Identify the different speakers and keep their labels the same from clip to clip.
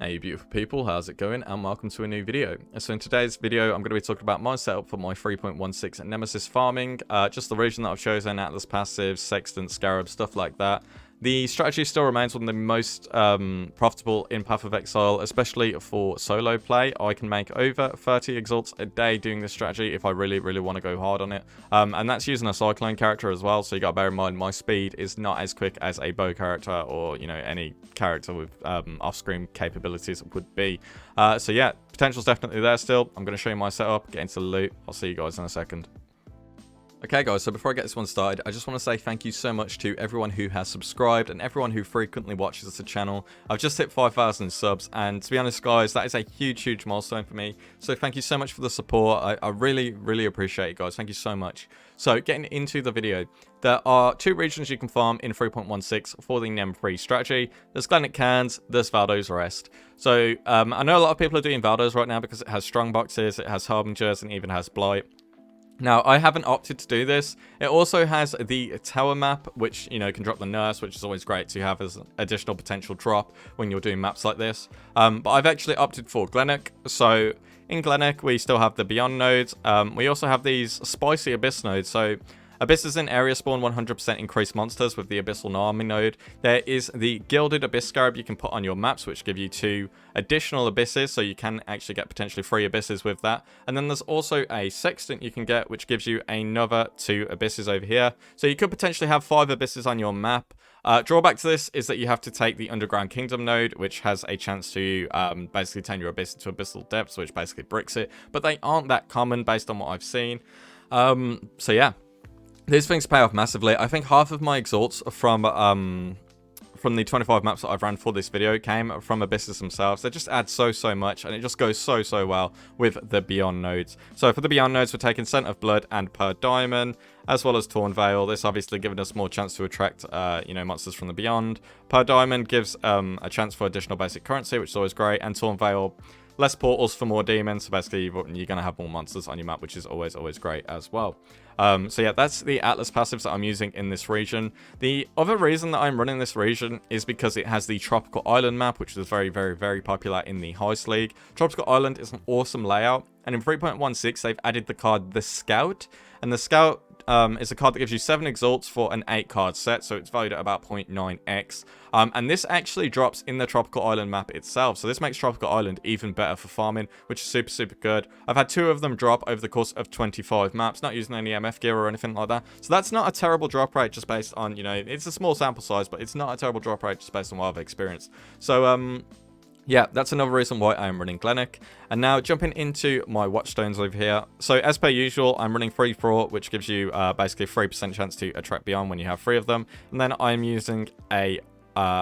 Speaker 1: Hey beautiful people, how's it going, and welcome to a new video. So in today's video I'm going to be talking about my setup for my 3.16 Nemesis farming, just the region that I've chosen, Atlas passive, Sextants, Scarabs, stuff like that. The strategy still remains one of the most profitable in Path of Exile, especially for solo play. I can make over 30 exalts a day doing this strategy if I really want to go hard on it. And that's using a Cyclone character as well, so you got to bear in mind my speed is not as quick as a bow character or, you know, any character with off-screen capabilities would be. So yeah, potential's definitely there still. I'm going to show you my setup, get into the loot. I'll see you guys in a second. Okay guys, so before I get this one started, I just want to say thank you so much to everyone who has subscribed and everyone who frequently watches the channel. I've just hit 5,000 subs, and to be honest guys, that is a huge milestone for me. So thank you so much for the support. I really appreciate it guys, thank you so much. So getting into the video, there are two regions you can farm in 3.16 for the Nem 3 strategy. There's Glennach Cairns, there's Valdo's Rest. So I know a lot of people are doing Valdo's right now because it has strong boxes, it has Harbingers, and even has Blight. Now, I haven't opted to do this. It also has the tower map, which, you know, can drop the nurse, which is always great to have as additional potential drop when you're doing maps like this. But I've actually opted for Glennach. So in Glennach, we still have the Beyond nodes. We also have these spicy Abyss nodes. So Abysses in area spawn 100% increased monsters with the Abyssal Army node. There is the Gilded Abyss Scarab you can put on your maps, which give you 2 additional Abysses, so you can actually get potentially 3 Abysses with that. And then there's also a Sextant you can get, which gives you another 2 Abysses over here. So you could potentially have 5 Abysses on your map. Drawback to this is that you have to take the Underground Kingdom node, which has a chance to basically turn your Abyss into Abyssal Depths, which basically bricks it. But they aren't that common based on what I've seen. So yeah. These things pay off massively. I think half of my exalts from the 25 maps that I've ran for this video came from Abysses themselves. They just add so much, and it just goes so well with the Beyond nodes. So for the Beyond nodes, we're taking Scent of Blood and Per Diamond, as well as Torn Veil. This obviously giving us more chance to attract, you know, monsters from the Beyond. Per Diamond gives a chance for additional basic currency, which is always great, and Torn Veil, less portals for more demons, so basically you're going to have more monsters on your map, which is always great as well. So yeah, that's the Atlas passives that I'm using in this region. The other reason that I'm running this region is because it has the Tropical Island map, which is very popular in the Heist League. Tropical Island is an awesome layout, and in 3.16 they've added the card The Scout, and The Scout is a card that gives you 7 exalts for an 8 card set, so it's valued at about 0.9x. And this actually drops in the Tropical Island map itself, so this makes Tropical Island even better for farming, which is super good. I've had 2 of them drop over the course of 25 maps, not using any MF gear or anything like that. So that's not a terrible drop rate just based on, you know, it's a small sample size, but it's not a terrible drop rate just based on what I've experienced. So, yeah, that's another reason why I am running Glennach. And now jumping into my Watchstones over here. So as per usual, I'm running free fraud, which gives you basically a 3% chance to attract Beyond when you have 3 of them. And then I'm using a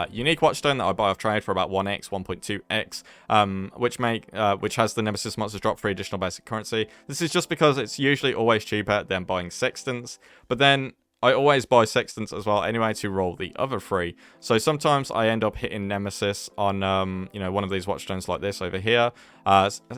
Speaker 1: unique Watchstone that I buy off trade for about 1x, 1.2x, which has the Nemesis monsters drop for additional basic currency. This is just because it's usually always cheaper than buying Sextants. But then I always buy Sextants as well anyway to roll the other 3. So sometimes I end up hitting Nemesis on, you know, one of these Watchstones like this over here.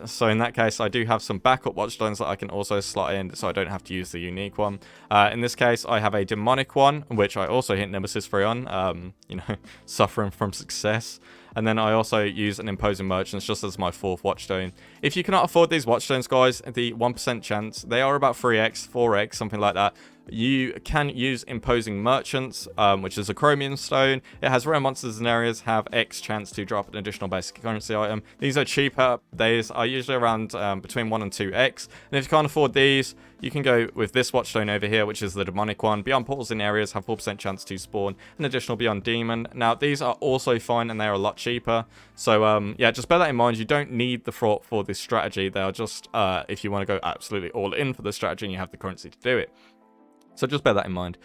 Speaker 1: So in that case, I do have some backup Watchstones that I can also slot in so I don't have to use the unique one. In this case, I have a demonic one, which I also hit Nemesis 3 on, you know, suffering from success. And then I also use an Imposing Merchants just as my 4th Watchstone. If you cannot afford these Watchstones, guys, the 1% chance, they are about 3x, 4x, something like that. You can use Imposing Merchants, which is a Chromium Stone. It has rare monsters in areas have X chance to drop an additional basic currency item. These are cheaper. These are usually around between 1 and 2x. And if you can't afford these, you can go with this Watchstone over here, which is the demonic one. Beyond portals in areas have 4% chance to spawn an additional Beyond demon. Now, these are also fine, and they are a lot cheaper. So, yeah, just bear that in mind. You don't need the fraud for this strategy. They are just if you want to go absolutely all in for the strategy and you have the currency to do it. So just bear that in mind.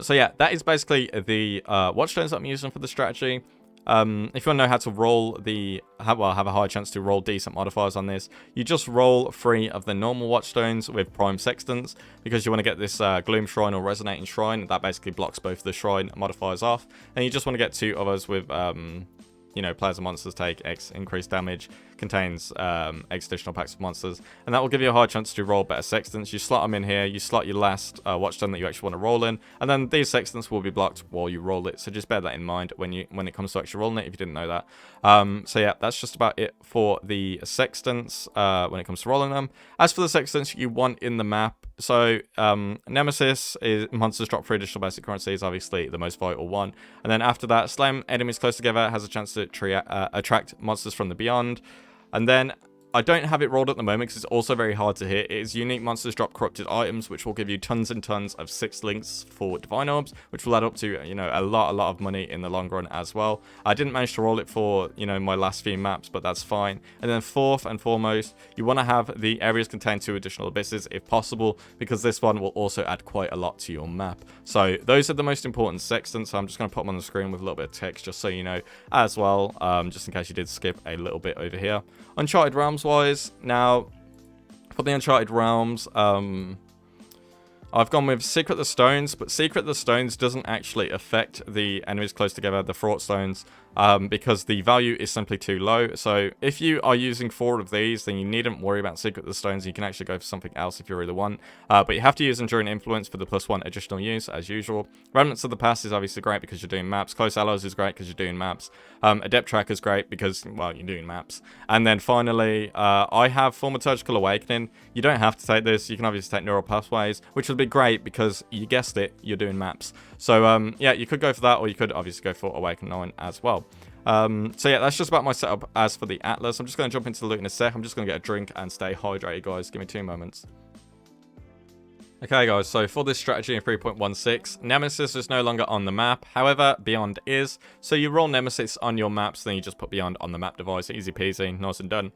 Speaker 1: So yeah, that is basically the Watchstones that I'm using for the strategy. If you want to know how to roll have a high chance to roll decent modifiers on this, you just roll 3 of the normal Watchstones with Prime Sextants, because you want to get this Gloom Shrine or Resonating Shrine. That basically blocks both the Shrine modifiers off. And you just want to get 2 others with, you you know, players and monsters take X increased damage, contains X additional packs of monsters, and that will give you a high chance to roll better Sextants. You slot them in here, you slot your last Watchstone that you actually want to roll in, and then these Sextants will be blocked while you roll it, so just bear that in mind when it comes to actually rolling it, if you didn't know that. So yeah, that's just about it for the Sextants when it comes to rolling them. As for the Sextants you want in the map, so Nemesis is monsters drop 3 additional basic currencies, obviously the most vital one, and then after that, slam enemies close together has a chance to attract monsters from the beyond. And then I don't have it rolled at the moment because it's also very hard to hit. It is unique monsters drop corrupted items, which will give you tons and tons of 6 links for divine orbs, which will add up to, you know, a lot of money in the long run as well. I didn't manage to roll it for, you know, my last few maps, but that's fine. And then fourth and foremost, you want to have the areas contain 2 additional abysses if possible, because this one will also add quite a lot to your map. So those are the most important Sextants. So I'm just going to put them on the screen with a little bit of text just so you know as well, just in case you did skip a little bit over here. Uncharted Realms wise, now for the Uncharted Realms, I've gone with Secret the Stones, but Secret the Stones doesn't actually affect the enemies close together, the Fraught Stones, because the value is simply too low. So if you are using 4 of these, then you needn't worry about Secret the Stones. You can actually go for something else if you really want. But you have to use Enduring Influence for the +1 additional use, as usual. Remnants of the Past is obviously great because you're doing maps. Close Allies is great because you're doing maps. Adept Track is great because, well, you're doing maps. And then finally, I have Thaumaturgical Awakening. You don't have to take this. You can obviously take Neural Pathways, which would be great because, you guessed it, you're doing maps. So, yeah, you could go for that, or you could obviously go for Awaken 9 as well. So yeah, that's just about my setup as for the Atlas. I'm just going to jump into the loot in a sec. I'm just going to get a drink and stay hydrated, guys. Give me 2 moments. Okay, guys, so for this strategy in 3.16, Nemesis is no longer on the map. However, Beyond is. So you roll Nemesis on your maps, then you just put Beyond on the map device. Easy peasy, nice and done.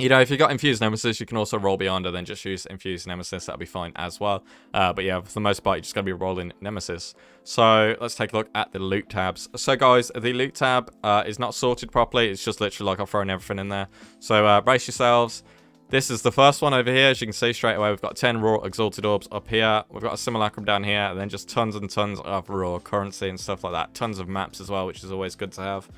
Speaker 1: You know, if you got Infused Nemesis, you can also roll Beyond and then just use Infused Nemesis. That'll be fine as well. But yeah, for the most part, you're just going to be rolling Nemesis. So let's take a look at the loot tabs. So guys, the loot tab is not sorted properly. It's just literally like I've thrown everything in there. So brace yourselves. This is the first one over here. As you can see straight away, we've got 10 raw Exalted Orbs up here. We've got a Simulacrum down here, and then just tons and tons of raw currency and stuff like that. Tons of maps as well, which is always good to have.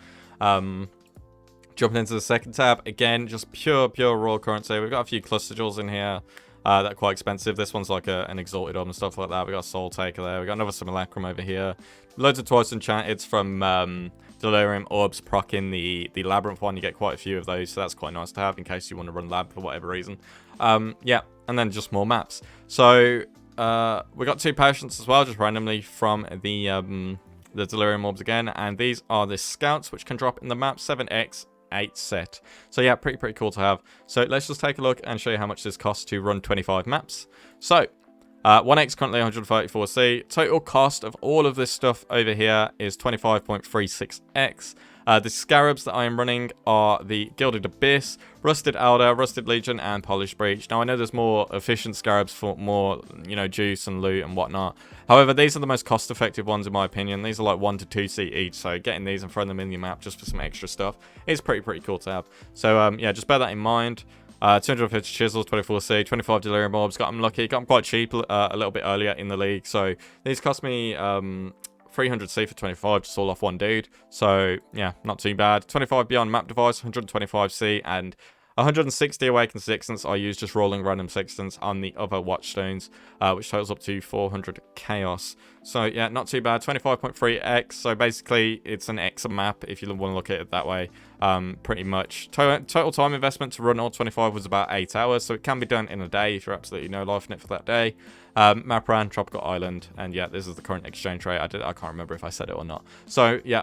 Speaker 1: Jumping into the second tab, again, just pure raw currency. We've got a few cluster jewels in here that are quite expensive. This one's like an Exalted Orb and stuff like that. We've got a Soul Taker there. We've got another Simulacrum over here. Loads of Twice Enchanted from Delirium Orbs procking the Labyrinth one. You get quite a few of those, so that's quite nice to have in case you want to run Lab for whatever reason. Yeah, and then just more maps. So we got 2 Patients as well, just randomly from the Delirium Orbs again. And these are the Scouts, which can drop in the map 7x. 8 set. So yeah, pretty cool to have. So let's just take a look and show you how much this costs to run 25 maps. So 1x currently 134C. Total cost of all of this stuff over here is 25.36x. The Scarabs that I am running are the Gilded Abyss, Rusted Elder, Rusted Legion, and Polished Breach. Now, I know there's more efficient Scarabs for more, you know, juice and loot and whatnot. However, these are the most cost-effective ones in my opinion. These are like 1 to 2C each, so getting these and throwing them in your map just for some extra stuff is pretty cool to have. So, yeah, just bear that in mind. 250 chisels, 24C, 25 delirium orbs. Got them lucky. Got them quite cheap a little bit earlier in the league. So these cost me 300C for 25, just all off one dude. So yeah, not too bad. 25 beyond map device, 125C, and 160 awakened Sextants I use just rolling random Sextants on the other Watchstones, which totals up to 400 chaos. So yeah, not too bad. 25.3x. So basically, it's an X map if you want to look at it that way. Pretty much. Total time investment to run all 25 was about 8 hours, so it can be done in a day if you're absolutely no life in it for that day. Map ran Tropical Island, and yeah, this is the current exchange rate. I can't remember if I said it or not. So yeah.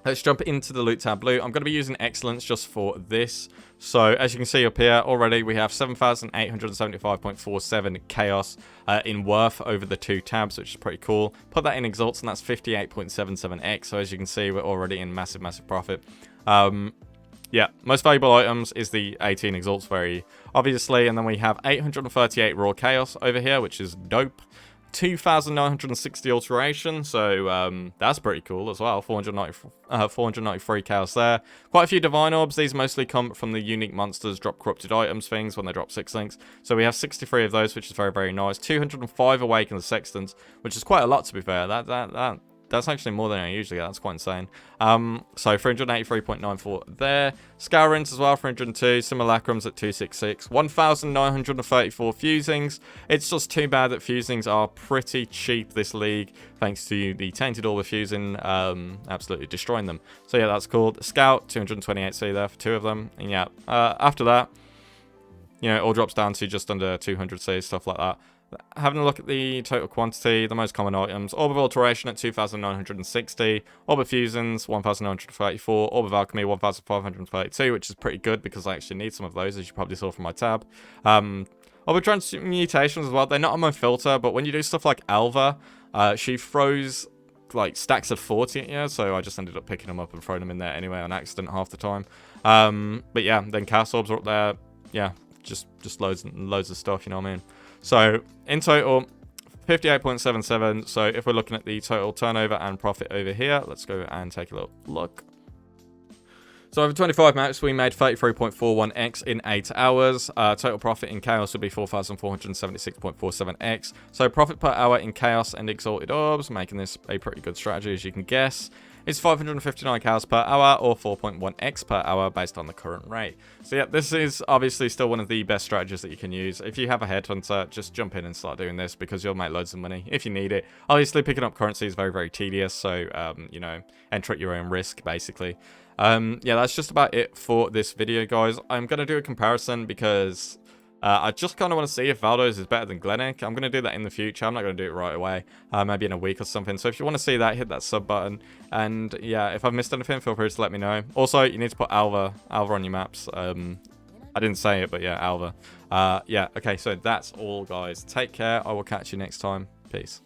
Speaker 1: Let's jump into the loot tab loot. I'm going to be using Exilence just for this. So as you can see up here already, we have 7,875.47 chaos in worth over the 2 tabs, which is pretty cool. Put that in Exalts, and that's 58.77x. So as you can see, we're already in massive profit. Yeah, most valuable items is the 18 Exalts, very obviously. And then we have 838 raw chaos over here, which is dope. 2,960 alteration, so that's pretty cool as well. 493 chaos there. Quite a few divine orbs. These mostly come from the unique monsters drop corrupted items things when they drop 6 links. So we have 63 of those, which is very nice. 205 awakened Sextants, which is quite a lot to be fair. That's actually more than I usually get. That's quite insane. So 383.94 there. Scourings as well, 302. Simulacrums at 266. 1,934 fusings. It's just too bad that fusings are pretty cheap this league, thanks to the Tainted Orb fusing absolutely destroying them. So yeah, that's cool. Scout, 228C there for 2 of them. And yeah, after that, you know, it all drops down to just under 200C, stuff like that. Having a look at the total quantity, the most common items: Orb of Alteration at 2,960, Orb of Fusions 1,934, Orb of Alchemy 1,532, which is pretty good because I actually need some of those, as you probably saw from my tab. Orb of Transmutations as well, they're not on my filter, but when you do stuff like Alva, she throws like stacks of 40 at you, so I just ended up picking them up and throwing them in there anyway on accident half the time. But yeah, then Cast Orbs are up there, yeah, just loads and loads of stuff, you know what I mean? So in total, 58.77. So if we're looking at the total turnover and profit over here, let's go and take a little look. So over 25 maps, we made 33.41x in 8 hours. Total profit in Chaos would be 4,476.47x. So profit per hour in Chaos and Exalted Orbs, making this a pretty good strategy, as you can guess, is 559 cows per hour, or 4.1x per hour based on the current rate. So yeah, this is obviously still one of the best strategies that you can use. If you have a headhunter, just jump in and start doing this, because you'll make loads of money if you need it. Obviously, picking up currency is very, very tedious, so you know, enter at your own risk, basically. Yeah, that's just about it for this video, guys. I'm gonna do a comparison because I just kind of want to see if Valdo's is better than Glennach. I'm going to do that in the future. I'm not going to do it right away. Maybe in a week or something. So if you want to see that, hit that sub button. And yeah, if I've missed anything, feel free to let me know. Also, you need to put Alva on your maps. I didn't say it, but yeah, Alva. Yeah, okay, so that's all, guys. Take care. I will catch you next time. Peace.